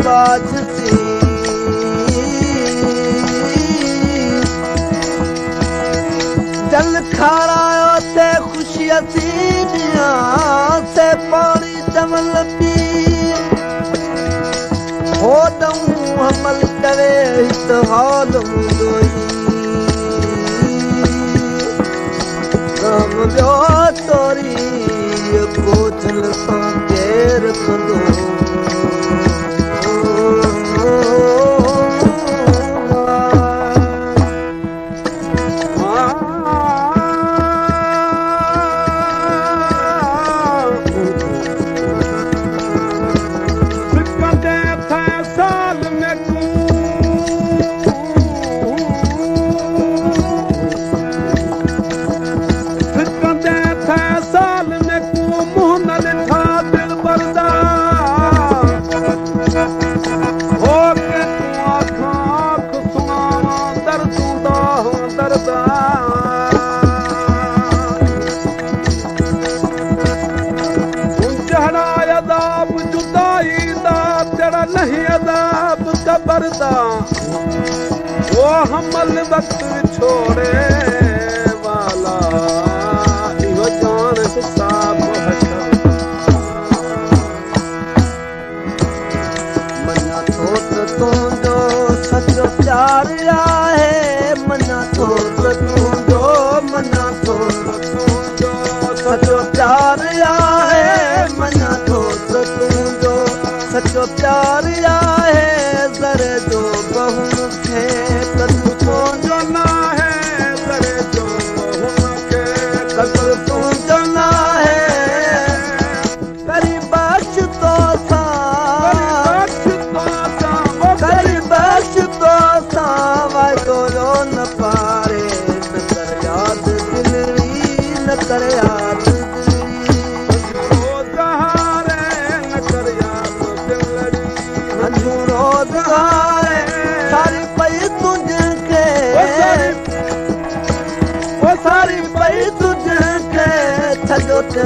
बाजती जल खारायो ते खुशियां थींदियां ते पानी जमल पी हो दऊं हमल करे हित हाल मुंदोई राम जो तोरी कोचल सां केर कंदो वो हमल वक्त छोड़े वाला इहो जान हिसाब मना थोत तुंहिंजो सचो प्यार आहे मना थोत तुंहिंजो मना थोत तुंहिंजो सचो प्यार आहे मना थोत तुंहिंजो सचो प्यार आहे ज़रे जो बहु खे कदुर तुंहिंजो न आहे ज़रे जो बहु खे कदुर तुंहिंजो न आहे करी बख़्श तोसां करी बख़्श तोसां वाइदो न पारे न कर यादि दिलरी न कर यादि सारी पई तुझे के छजो ते